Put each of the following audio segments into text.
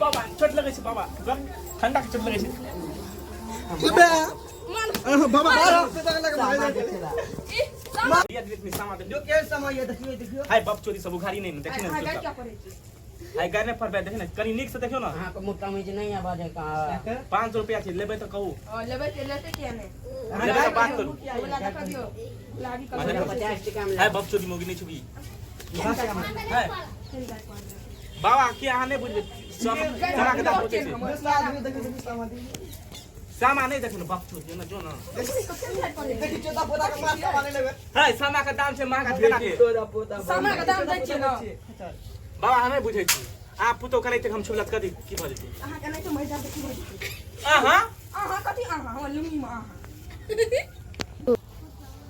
बाबा चोट लगे बाबा ठंडा के चोट लगे बाप चोरी सब उघारी नहीं देखी ना हाय करने पर देखे ना कनी निक से देखियो ना हां को मोटा में नहीं आवाज है का 500 रुपया छै लेबे तो कहू लेबे ते लेते क्या ने लेबे तो बात करू बोला का दियो लागी कर 50 टका में हाय बाप चोरी मोगी नहीं छुबी हाय बाबा के आहा नहीं बुझबे सामा के दाम पूछे सामा नहीं देखो बाप चोरी ना जो ना देखि चोदा पोता के माछ सामान लेबे हाय सामा के दाम छै महंगा देना चोदा पोता सामा के दाम दै छियै ना बाबा हमें बुझै छी आप पुतो करे त हम छुलत कदी की भ जेतै अहाँ के नहीं तो मैदा देखि आहा अहाँ कथि अहाँ हम लुमी में अहाँ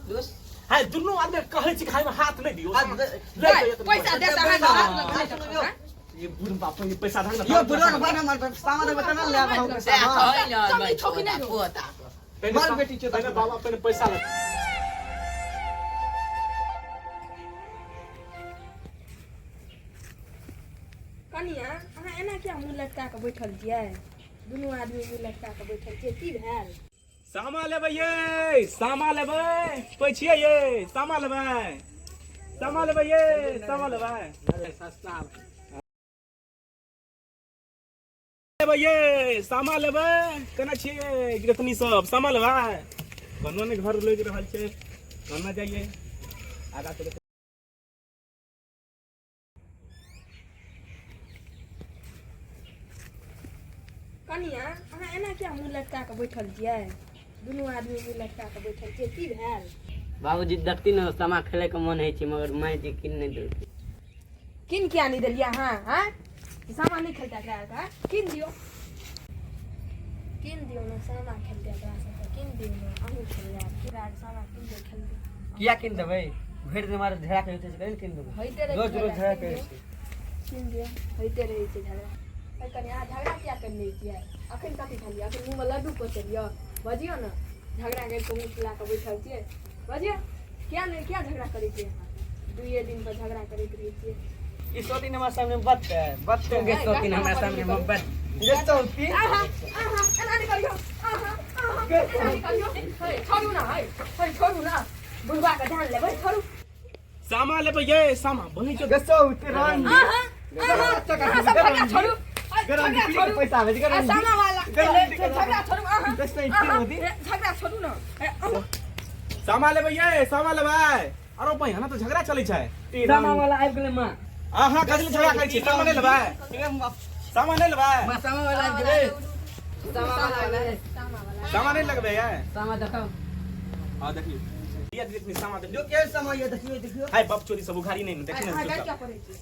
दोस्त हाय दुनु आदमी कहै छी खाइ में हाथ नहीं दियो पैसा दे त अहाँ हाथ लगा ये बुढ़ बाप ये पैसा धंग यो बुढ़ा के बारे में सामान देबे त ना ले आबो के सामान ठोकी नहीं पोता मार बेटी चोदा पहले बाबा पहले पैसा ले कनिया अहाँ एना क्या मुंह लटका के बैठल छियै दुनू आदमी मुंह लटका के बैठल छियै की भेल सामा लेबै ये सामा लेबै पैछिए ये सामा लेबै ये सामा लेबै सस्ता लेबै ये सामा लेबै केना छियै गिरतनी सब सामा लेबै कोनो ने घर लग रहल छै कोना जाइए आगा चले कनिया अहाँ एना क्या मुंह लटका के बैठल छियै दुनू आदमी मुंह लटका के बैठल छियै की भेल बाबूजी देखती न सामा खेले के मन है छी मगर माय जी किन नहीं दे किन क्या नहीं दिलिया हां हैं सामा नहीं खेलता एकरा का किन दियो ना सामा खेलते एकरा से किन दियो ना अहू खेल यार किरा सामा किन दे खेल दे किया किन देबै भेड़ दे मारे झड़ा के होते से किन देबै होइते रहे रोज रोज झड़ा के किन दियो होइते रहे छै झगड़ा अरे कनिया झगड़ा क्या करने छियै अखन कथि खालिया अखन मुंह में लड्डू पोचलियो बजियो ना झगड़ा के मुंह फुला के बैठल छियै बजियो क्या झगड़ा करै छियै दुइए दिन पर झगड़ा करैत रहै छियै ई सोती ने हमारे सामने बत के सोती हमरा सामने मोहब्बत ये सोती आहा एना नहीं करियो एना नहीं करियो हे छोड़ू ना छोड़ू ना बुढ़वा का ध्यान लेबै छोड़ू सामा लेबै ये सामा बनी जो गसौती रन झगड़ा छोड़ू पैसा भेज सामा वाला झगड़ा छोड़ू झगड़ा छोड़ू ना सामा लेबै ये सामा लेबै अरे भाई हना तो झगड़ा चलै छै सामा वाला आबि गेलै मां आहा कथि झगड़ा करै छी सामा नहीं लेबै सामा नहीं लेबै मां सामा वाला आबि गेलै सामा नहीं लगबै ये सामा देखाओ हां देखियो ये देखनी सामा देखियो जो के समय ये देखियो हाय बाप चोरी सब उघारी नहीं देखी ना क्या करे छी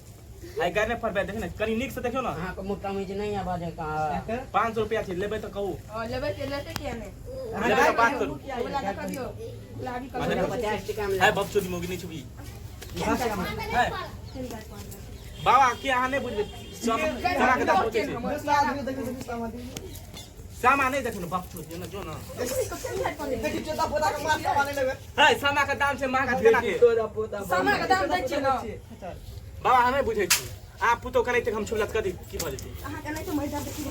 हाय करने पर देखे ना कनी निक से देखियो ना हां को मोटा में नहीं आवाज है का 500 रुपया छै लेबै तो कहू लेबै ते लेते क्या ने लेबै तो बात करू बोला का दियो लागी कर 50 टका में हाय बाप चोरी मोगी नहीं छुबी हाय बाबा के आहा नहीं बुझबे सामा के दाम पूछे सामा नहीं देखो बाप चोरी ना जो ना देखि चोदा पोता के माछ सामान लेबे हाय सामा के दाम छै महंगा देना चोदा पोता सामा के दाम दै छियै ना बाबा हमें बुझै छी आप पुतो करे त हम छुलत कदी की भ जेतै अहाँ के नहीं तो मैदा देखि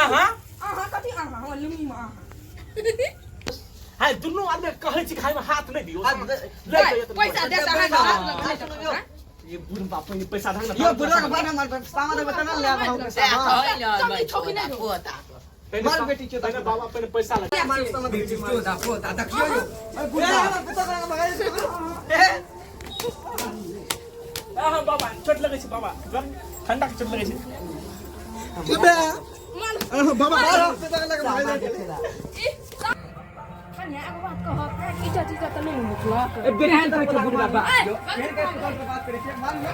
आहा कथि अहाँ हम लुमी में अहाँ हाय दुनु आदमी कहै छी खाइ में हाथ नहीं दियो पैसा दे त अहाँ हाथ लगा ये बुढ़ बाप ये पैसा धंग यो बुढ़ा के बारे में सामान देबे त ना ले आबो के सामान ठोकी नहीं पोता मार बेटी चोदा पहले बाबा पहले पैसा लगा मार सामान चोदा पोता देखियो यो बुढ़ा पोता के भाई आहा बाबा चोट लगे छी बाबा ठंडा के चोट लगे छी बाबा पोता के लगे भाई कन्या एगो बात कहब इज्जत त नहीं निकला ए बिहान तो बुढ़ा बा फिर के अस्पताल पे बात करे छी मान लो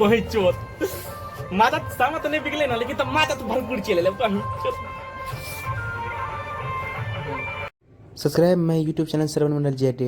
वही चोट माता सामा तो नहीं बिगले ना लेकिन तब माता तो भरपूर चले ले subscribe my YouTube channel Shravan Mandal JT।